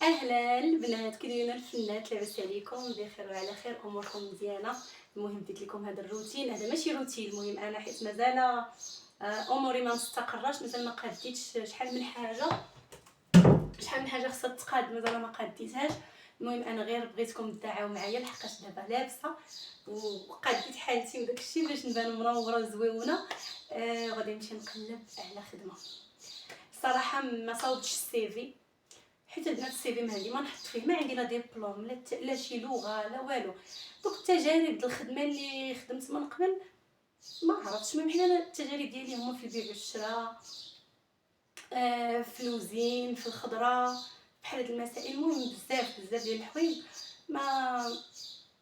اهلا البنات، كي دايرين الفنات؟ لاباس عليكم؟ بخير وعلى خير، اموركم مزيانه؟ المهم بديت لكم هذا الروتين، هذا ماشي روتين، المهم انا حيت مازال اموري ما مستقراش، مازال ما قاديتش شحال من حاجه خصها تقاد، مازال ما قاديتهاش. المهم انا غير بغيتكم تدعاو معايا لحقاش دابا لابسه وقاديت حالتي وداكشي باش نبان منوره وزويونه. غادي نمشي نقلب على خدمه. الصراحه ما صاوبتش السيفي، حيت البنات السيفي ما عندي ما نحط فيه، ما عندي لا ديبلوم لا شي لغه لا والو. دوك التجارب ديال الخدمه اللي خدمت من قبل ما عرفتش. المهم حنا التجارب ديالي هما في البيع والشراء، في الوزين، في الخضره، بحال هاد المسائل. المهم بزاف ديال الحوايج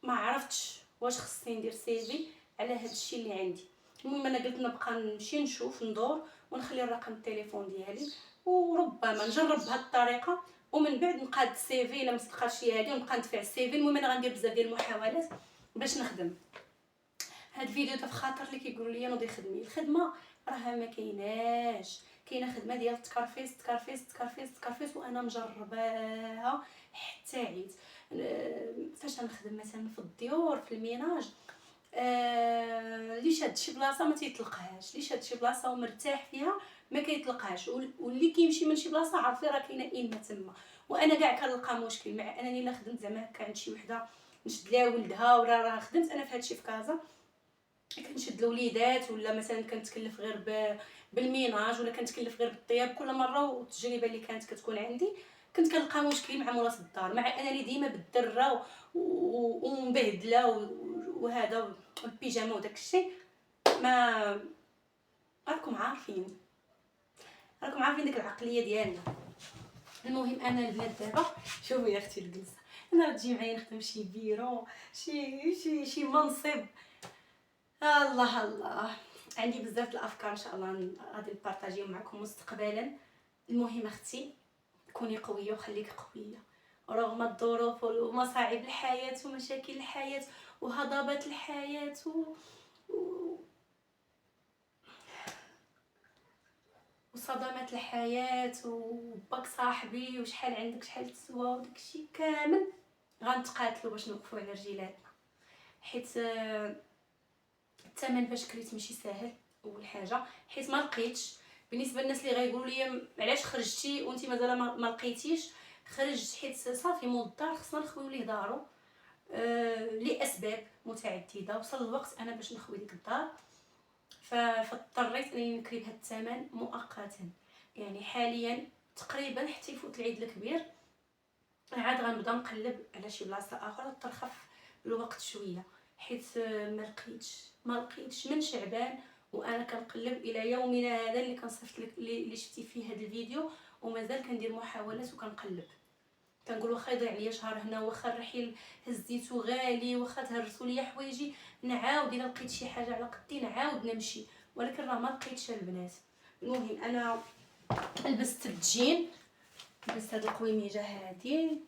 ما عرفتش واش خصني ندير سيفي على هاد الشيء اللي عندي. المهم انا قلت نبقى نمشي نشوف ندور ونخلي الرقم التليفون ديالي، وربما نجرب بهاد الطريقه ومن بعد نقاد السيفي الا ما صدقاتش لي هادي ونبقى ندفع السيفي. المهم انا غندير بزاف ديال المحاولات باش نخدم. هاد الفيديو دا في خاطر اللي كيقولوا لي نوضي خدمي، الخدمه راه ما كايناش، كاينه خدمه ديال تكرفيس وانا مجرباها حتى عيت. فاش نخدم مثلا في الديور في الميناج، اللي شاد شي بلاصه ما تيطلقهاش، اللي شاد شي بلاصه ومرتاح فيها ما كيطلقهاش، واللي كيمشي من شي بلاصه عارفين راه كاينه إنه تما. وانا كاع كنلقى مشكل مع انني الا خدمت زعما هكا عند شي وحده نشد لها ولدها، ولا راه خدمت انا في هادشي في كازا كنشد الوليدات، ولا مثلا كنتكلف غير بالميناج، ولا كنتكلف غير بالطياب كل مره. والتجربه اللي كانت كتكون عندي كنت كنلقى مشكل مع مولات الدار، مع انني ديما بالدره ومبهدله وهذا والبيجامه وداك الشيء. ما راكم عارفين ديك العقليه ديالنا. المهم انا البنات دابا شوفوا يا اختي الجلسه، انا تجي معايا نخدم شي بيرو، شي منصب. الله الله، عندي بزاف الافكار ان شاء الله غادي نبارطاجيهم معكم مستقبلا. المهم اختي كوني قويه وخليك قويه رغم الظروف ومصاعب الحياه ومشاكل الحياه وهضبات الحياه و... وصدمات الحياه وباك صاحبي وشحال عندك شحال تسوى وداكشي كامل. غنتقاتلوا باش نوقفوا على رجيلاتنا، حيت الثمن باش كريت ماشي ساهل. اول حاجه حيت ما لقيتش. بالنسبه للناس اللي غايقولوا لي علاش خرجتي وانت مازال ما لقيتيش، خرجت حيت صافي مول الدار خصنا نخويو ليه دارو لاسباب متعدده. وصل الوقت انا باش نخوي ديك الدار، فاضطريت انني نكري بهذا الثمن مؤقتا. يعني حاليا تقريبا حتى يفوت العيد الكبير عاد غنبدا نقلب على شي بلاصه اخرى ترخف الوقت شويه، حيت ما لقيتش من شعبان وانا كنقلب الى يومنا هذا اللي كنصيفط لك اللي شفتي فيه هذا الفيديو. ومازال كندير محاولات وكنقلب، كنقول واخا يضيع ليا شهر هنا، واخا الرحيل هزيتو غالي، واخا تهرسوا ليا حوايجي نعاود الا لقيت شي حاجه على قدي نعاود نمشي، ولكن راه ما لقيتش البنات. المهم انا لبست الجين، لبست هاد القويميجه هادي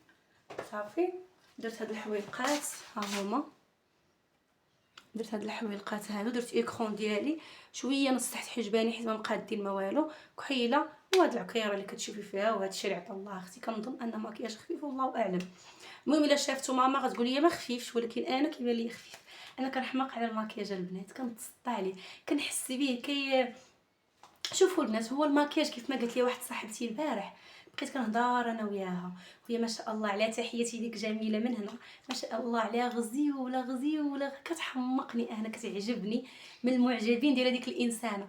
صافي، درت هاد الحويلقات ها هما، درت هاد الحويلقات هادو، درت ايكرون ديالي شويه نصحت حجباني حيت ما مقادين ما والو، كحيله وهاد العكيره اللي كتشوفي فيها وهاد الشيء اللي عطا الله اختي. كنظن ان مكياج خفيف والله اعلم. المهم الا شافتو ماما غتقول لي ما خفيفش، ولكن انا كيبان لي خفيف. انا كنحماق على المكياج البنات، كنتسطى عليه، كنحس به شوفوا البنات. هو المكياج كيف ما قالت لي واحد صاحبتي البارح، بقيت كنهضر انا وياها وهي ما شاء الله عليها، تحياتي ليك جميله من هنا، ما شاء الله عليها غزيوله كتحمقني انا، كتعجبني من المعجبين ديال هذيك الانسانه.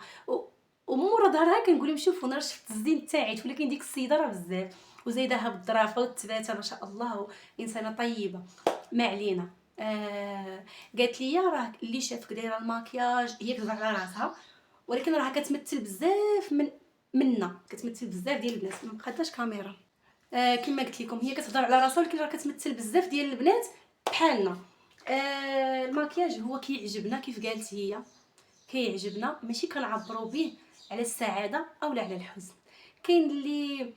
ومورا ظهرها كنقول شوفوا انا شفت الزين تاعيت، ولكن ديك السيده راه بزاف وزايدها بالظرافه والتباته ما شاء الله، انسانه طيبه. ما علينا. قالت لي راه اللي شافك دايره المكياج هي كتهضر على راسها، ولكن راها كتمثل بزاف منا، كتمثل بزاف ديال البنات. ما مقاداش كاميرا. كما قلت لكم هي كتهضر على راسها، ولكن راه كتمثل بزاف ديال البنات بحالنا. المكياج هو كيعجبنا كيف قالت هي، كيعجبنا ماشي كنعبروا به على السعاده اولا على الحزن. كاين اللي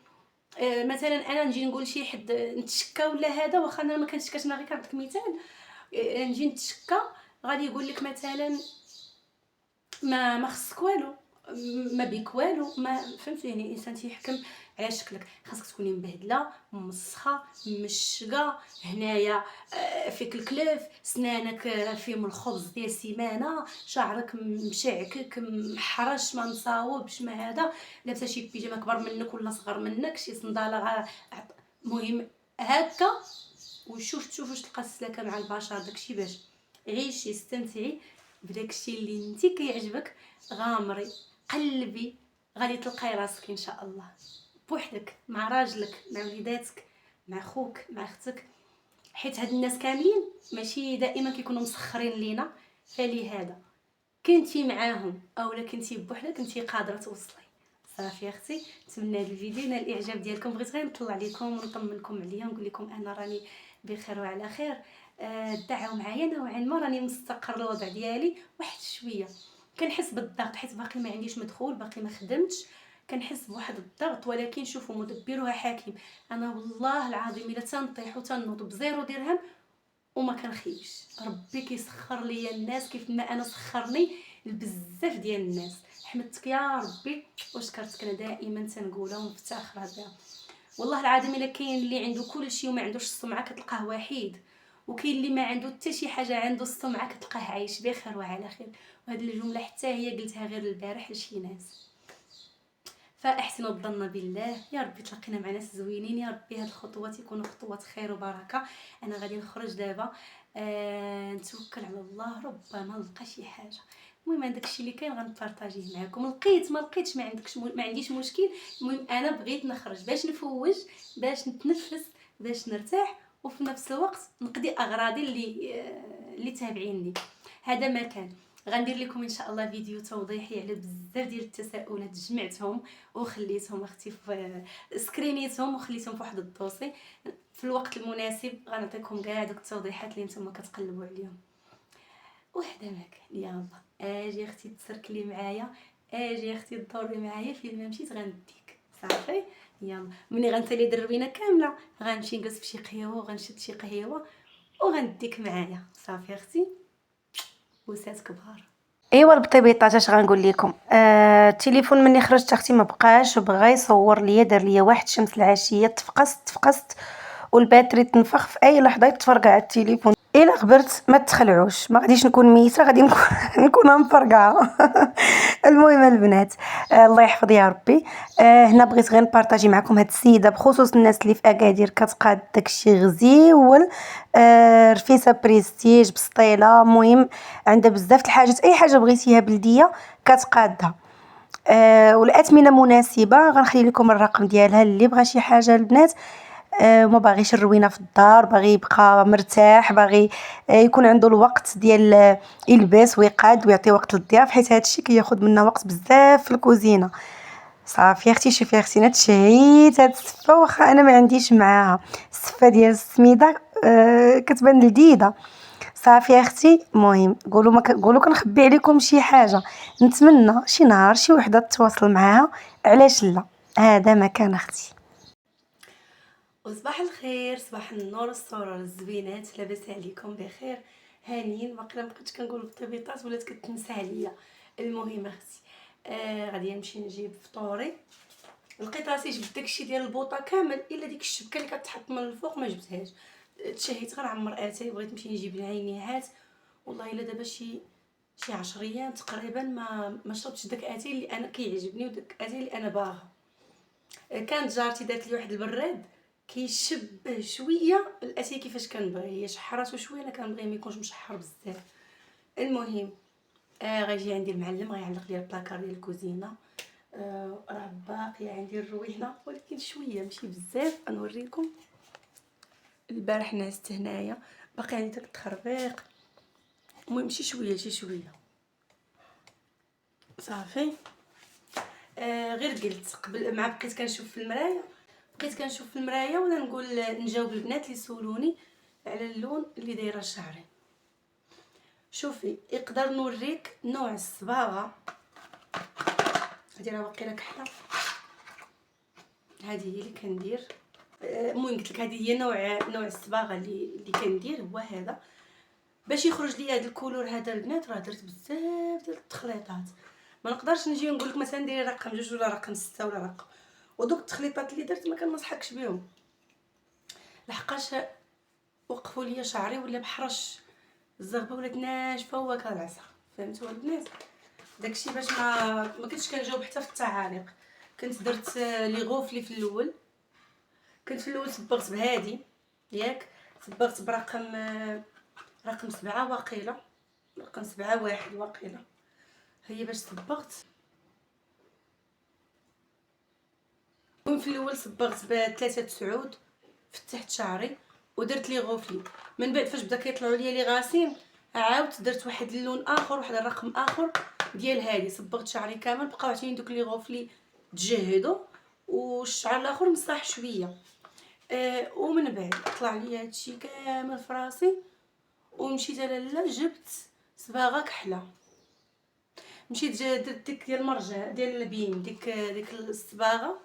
مثلا انا نجي نقول شي حد نتشكى ولا هذا، واخا انا ما كنتشكاش، انا غير كنعطيك مثال. نجي نتشكى غادي يقول لك مثلا ما خصك والو، ما بيك والو، ما فهمت يعني الانسان تيحكم على شكلك. خاصك تكوني مبهدله مسخه مشقه هنايا، فيك الكلف، سنانك فيهم الخبز ديال السيمانه، شعرك مشعكك محرش ما مصاوبش ما هذا، لابسه شي بيجامه كبر منك ولا صغر منك، شي صنداله المهم هكا. وشوف تشوف واش تلقى السلاكه مع البشر، داكشي باش عيشي استمتعي بداكشي اللي انت كيعجبك. غامري قلبي، غادي تلقاي راسك ان شاء الله بوحدك، مع راجلك، مع وليداتك، مع خوك، مع اختك. حيت هاد الناس كاملين ماشي دائما كيكونوا مسخرين لينا، فلهذا كنتي معاهم اولا كنتي بوحدك انتي قادره توصلي. صافي اختي، نتمنى هذا الفيديو نال الاعجاب ديالكم. بغيت غير نطلع عليكم ونطمنكم عليا ونقول لكم انا راني بخير وعلى خير. دعوا معايا نوعا ما، راني مستقر الوضع ديالي واحد شويه. كنحس بالضغط حيت باقي ما عنديش مدخول، باقي ما خدمتش، كنحس بواحد الضغط، ولكن شوفوا مدبرها حكيم. انا والله العظيم الا تنطيح وتنوض بزيرو درهم وما كنخيبش، ربي كيسخر ليا الناس كيف ما انا سخرني لبزاف ديال الناس. حمدتك يا ربي وشكرتك، انا دائما تنقولها ونفتخر بها. والله العظيم الا كاين اللي عنده كل شيء وما عندوش السمعه كتلقاه وحيد، وكاين اللي ما عنده حتى شي حاجه عنده السمعه كتلقاه عايش بخير وعلى خير. وهذه الجمله حتى هي قلتها غير البارح لشي ناس. فاحسنوا الظن بالله، يا ربي تلقينا مع ناس زوينين، يا ربي هاد الخطوات يكونوا خطوات خير وبركه. انا غادي نخرج دابا، نتوكل على الله، ربما نلقى شي حاجه. المهم هذاك الشيء اللي كاين غنبارطاجيه معكم، لقيت ما لقيتش ما عنديش مشكل. المهم انا بغيت نخرج باش نفوج، باش نتنفس، باش نرتاح، وفي نفس الوقت نقضي اغراضي اللي تابعيني. هذا ما كان. غندير لكم ان شاء الله فيديو توضيحي على بزاف ديال التساؤلات جمعتهم وخليتهم اختي في سكرينيتهم وخليتهم في واحد الدوسي. في الوقت المناسب غنعطيكم كاع دوك التوضيحات اللي نتوما كتقلبوا عليهم. وحده ما كان، يلا اجي اختي تسركلي معايا، اجي اختي تدوري معايا، فين ما مشيت غنديك. صافي يلا، ملي غنسالي الدربينه كامله غنمشي نجلس في شي قهوه وغنشد شي قهيوه وغنديك معايا. صافي اختي، وسات كبار. ايوا بالطبيعه اش غنقول لكم، التليفون مني خرجت اختي ما بقاش، بغى يصور ليا، دار ليا واحد شمس العشيه، تفقست والباتري تنفخ في اي لحظه يتفرقع التليفون. الا غبرت ما تخلعوش، ما غاديش نكون ميته، غادي نكون مفرقعه. المهم البنات، الله يحفظ يا ربي. هنا بغيت غير نبارطاجي معكم هاد السيده، بخصوص الناس اللي في اكادير كتقاد داكشي غزيول، رفيسه بريستيج بسطيله، المهم عندها بزاف الحاجات، اي حاجه بغيتيها بلديه كتقادها. والاثمنه مناسبه. غنخلي لكم الرقم ديالها اللي بغى شي حاجه. البنات ما باغيش الروينه في الدار، باغي يبقى مرتاح، باغي يكون عنده الوقت ديال يلبس ويقاد ويعطي وقت للضياف، حيت هادشي كياخذ منا وقت بزاف في الكوزينه. صافي اختي، شوفي اختي انا تشهيت هاد السفه، واخا انا ما عنديش معاها السفه ديال السميده، كتبان لذيذه. صافي اختي، المهم قولوا كنخبي عليكم شي حاجه، نتمنى شي نهار شي وحده تتواصل معاها، علاش لا. هذا ما كان اختي. وصباح الخير، صباح النور، السرور، الزوينات، لاباس عليكم بخير هانيين؟ باقي ما بقيتش كنقول بالطبيطات ولات كتنسى عليا. المهم اختي، غادي نمشي نجيب فطوري. لقيت راسي جبت داكشي ديال البوطه كامل الا ديك الشبكه اللي كتحط من الفوق ما جبتهاش. تشهيت غنعمر اتاي، بغيت نمشي نجيب العينيات. والله الا دابا شي 10 ايام تقريبا ما شربتش داك اتاي اللي انا كيعجبني وداك اتاي اللي انا باغا. كانت جارتي دارت لي واحد البراد كيشبه شويه الاتاي كيفاش كنبغي، هي شحراتو شويه، انا كنبغيه ما يكونش مشحر بزاف. المهم غيجي عندي المعلم غيعلق لي البلاكار ديال الكوزينه. راه باقيه عندي الروينه ولكن شويه ماشي بزاف. غنوريكم. البارح نعست هنايا، باقي عندي داك التخربيق. المهم شي شويه. صافي. غير قلت قبل ما بقيت كنشوف في المرايه ولا نقول نجاوب البنات اللي سولوني على اللون اللي دايره شعري. شوفي، يقدر نوريك نوع الصباغه هادي، راه واقيلا كحله، هذه هي اللي كندير. المهم قلت لك هذه هي نوع الصباغه اللي كندير، هو هذا. باش يخرج لي هذا الكولور هذا البنات راه درت بزاف ديال التخليطات، ما نقدرش نجي نقول لك مثلا ديري رقم 2 ولا رقم 6 ولا رقم. ودوك التخليطات اللي درت ما كنصحكش بهم، لحقاش وقفوا لي شعري ولا بحرش، الزغبه ولات ناشفه وهكا العصا. فهمتوا البنات؟ داكشي باش ما كنتش كنجاوب حتى في التعاليق. كنت درت لي غوفلي في الاول، كنت في الاول صبغت بهادي ياك، صبغت رقم 7 واقيلا، رقم 7 واحد واقيلا هي باش صبغت. المهم في الاول صبغت ب3 سعود، فتحت شعري ودرت لي غوفلي. من بعد فاش بدا كيطلعوا لي لي غاسين عاودت درت واحد اللون اخر، واحد الرقم اخر ديال هادي، صبغت شعري كامل، بقاو عطيني دوك لي غوفلي تجهدوا والشعر الاخر مصاح شويه. ومن بعد طلع لي هادشي كامل في راسي، ومشيت لاله جبت صباغه كحله، مشيت درت ديك ديال المرجان ديال البيم، ديك الصباغه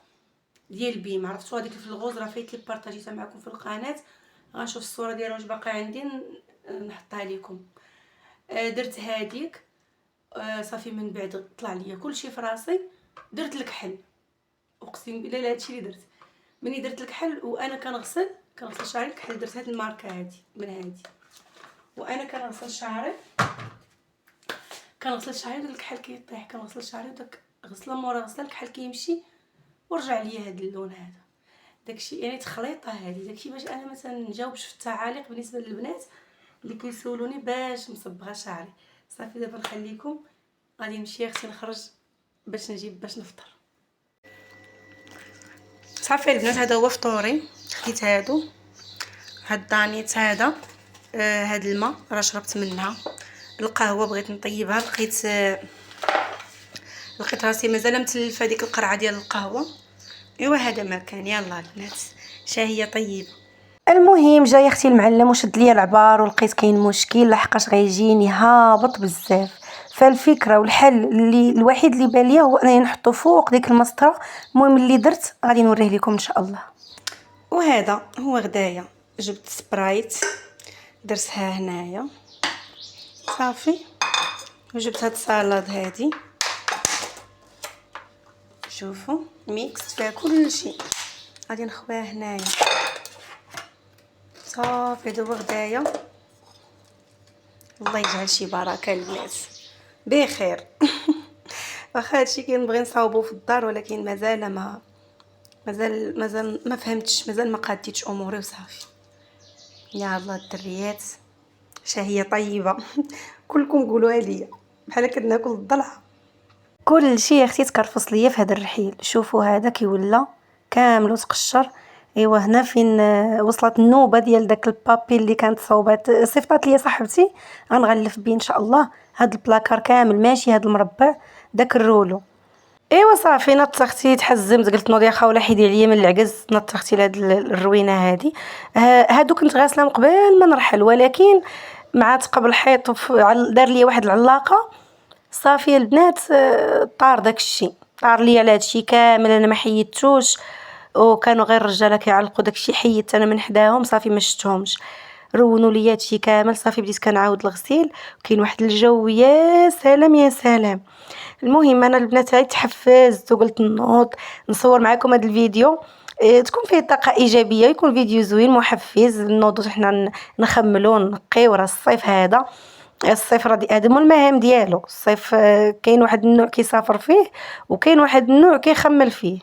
ديال بيم، عرفتوها ديك في الغوز، راه فايت لي بارطاجيتها معكم في القناه، غنشوف الصوره ديالها واش باقا عندي نحطها لكم. درت هذيك صافي. من بعد طلع ليا كلشي في راسي، درت الكحل، اقسم بالله هادشي اللي درت. مني درت الكحل وانا كنغسل شعري، الكحل درت هاد الماركه هادي من هادي، وانا كنغسل شعري داك الكحل كيطيح، كنغسل شعري وداك غسله مورا غسله الكحل كيمشي ورجع ليا هاد اللون هذا. داكشي يعني تخليطه هذه، داكشي باش انا مثلا نجاوبش في التعاليق بالنسبه للبنات اللي كيسولوني باش مصبغه شعري. صافي دابا نخليكم، غادي نمشي اختي نخرج باش نجيب باش نفطر. صافي البنات هذا هو فطوري. خديت هادو، هاد الدانيت هذا، هاد الماء راه شربت منها، القهوه بغيت نطيبها، لقيت راسي مازال متلفه ديك القرعه ديال القهوه. ايوا هذا ما كان. يلا البنات شاهيه طيبه. المهم جاي اختي المعلم وشد ليا العبار، ولقيت كاين مشكل لحقاش غيجيني هابط بزاف. فالفكره والحل اللي الوحيد اللي بان ليا هو انني نحطو فوق ديك المسطره. المهم اللي درت غادي نوريه لكم ان شاء الله. وهذا هو غدايا، جبت سبرايت درتها هنايا صافي، وجبت هاد السالاد هادي، شوفوا ميكس فيها كلشي، غادي نخويها هنايا صافي. دابا غدايا الله يجعل شي بركه البنات بخير. واخا هادشي كنبغي نصاوبو في الدار، ولكن مازال ما فهمتش، مازال ما قاديتش اموري وصافي. يا الله الدريات شاهيه طيبه. كلكم قولوها ليا بحال كناكل الضلع. كل شيء اختي تكرفص ليا في هذا الرحيل. شوفوا هذا كي ولا كامل وتقشر. ايوا هنا فين وصلت النوبه ديال داك البابي اللي كانت صوبات صيفطات ليا صاحبتي، غنغلف به ان شاء الله. هاد البلاكار كامل ماشي، هاد المربع داك الرولو. ايوا صافي نط اختي تحزمت، قلت نوضي يا خوله حيدي عليا من العجز، نط اختي لهاد الروينه هادي. هادو كنت غاسله من قبل ما نرحل، ولكن مع تقب الحيط دار ليا واحد العلاقه صافي البنات. طار داكشي، طار ليا على هادشي كامل، انا ما حيدتوش، وكانوا غير الرجاله كيعلقوا داكشي، حيدت انا من حداهم صافي ما شفتهمش، رونوا ليا هادشي كامل صافي. بديت كنعاود الغسيل، كاين واحد الجو يا سلام يا سلام. المهم انا البنات هاي تحفزت وقلت نوض نصور معكم هذا الفيديو، تكون فيه طاقه ايجابيه، يكون فيديو زوين محفز. نوضوا حنا نخملوا نقيو، راه الصيف هذا، الصيف راه ادم المهام ديالو. الصيف كاين واحد النوع كيسافر فيه، وكاين واحد النوع كيخمل فيه.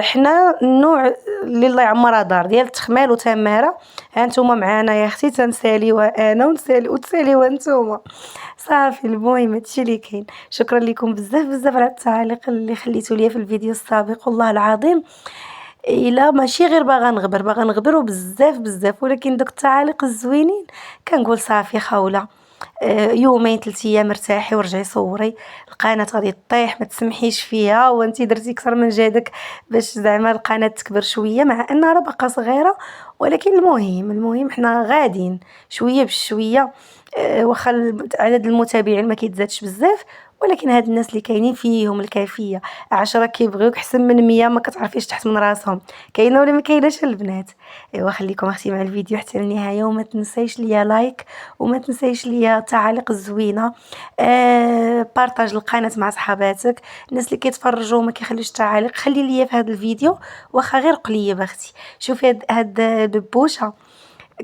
حنا النوع اللي الله يعمرها دار ديال التخمال وتماره. ها نتوما معانا يا اختي تنساليوا انا ونسالي وتساليوا نتوما صافي. المهم هادشي اللي كاين. شكرا لكم بزاف بزاف على التعاليق اللي خليتوا لي في الفيديو السابق، والله العظيم الا ماشي غير باغا نغبر وبزاف بزاف، ولكن دوك التعاليق الزوينين كنقول صافي خوله يومين 3 ايام ارتاحي ورجعي صوري. القناه غادي تطيح ما تسمحيش فيها، وانتي درتي اكثر من جهدك باش زعما القناه تكبر شويه، مع انها راه باقا صغيره، ولكن المهم حنا غاديين شويه بشويه. واخا عدد المتابعين ما كيتزادش بزاف، ولكن هاد الناس اللي كاينين فيهم الكافيه، 10 كيبغيوك حسن من 100 ما كتعرفيش تحت من راسهم. كاينه ولا ما كايناش البنات؟ ايوا خليكم اختي مع الفيديو حتى النهايه، وما تنسيش ليا لايك، وما تنسيش ليا تعاليق الزوينه. بارطاج القناه مع صحاباتك. الناس اللي كيتفرجوا ما كيخليوش تعاليق، خلي ليا في هذا الفيديو واخا غير قليب اختي. شوفي هاد دبوشه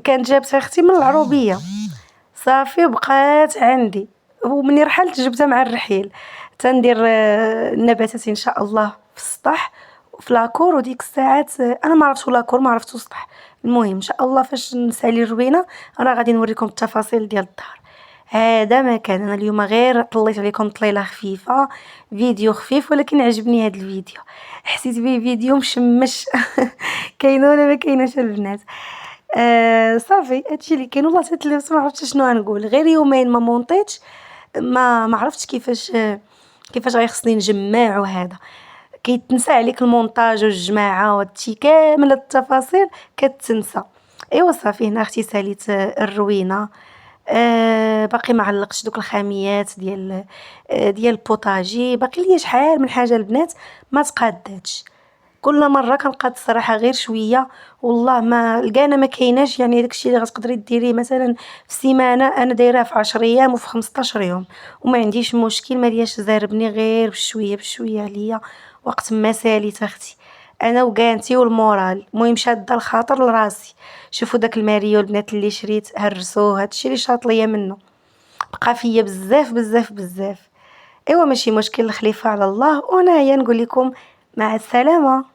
كانت جابتها اختي من العروبيه، صافي بقات عندي، ومني رحلت جبتها مع الرحيل. تندير النباتات ان شاء الله في السطح في لاكور، وديك الساعات انا ما عرفتش لاكور ما عرفتش السطح. المهم ان شاء الله فاش نسالي الروينه انا غادي نوريكم التفاصيل ديال الدار. هذا ما كان. انا اليوم غير طليت عليكم طليله خفيفه، فيديو خفيف، ولكن عجبني هذا الفيديو، حسيت به فيديو مشمش. كاينه ولا ما كايناش البنات؟ صافي هادشي اللي كاين. والله تلفت ما عرفتش شنو غنقول، غير يومين ما مونطيتش، ما عرفتش كيفاش غيخصني نجمع. وهذا كيتنسى عليك المونتاج والجماعه وهادشي كامل، التفاصيل كتنسى. ايوا صافي هنا اختي ساليت الروينه. باقي ما علقتش دوك الخاميات ديال البوطاجي، باقي ليا شحال من حاجه البنات ما تقاداتش. كل مره كنقاد الصراحه غير شويه، والله ما لقينا ما كايناش. يعني داكشي اللي غتقدري ديريه مثلا في سيمانه انا دايراه في 10 ايام وفي 15 يوم، وما عنديش مشكل. ما لياش زاربني غير بشويه بشويه عليا وقت ما ساليت اختي. انا وكانتي والمورال، المهم شاده الخاطر لراسي. شوفوا داك الماريو البنات اللي شريت هرسوه، هادشي اللي شاط ليا منه بقى فيا بزاف بزاف بزاف. ايوا ماشي مشكل، الخليفه على الله. وانا هيا نقول لكم مع السلامه.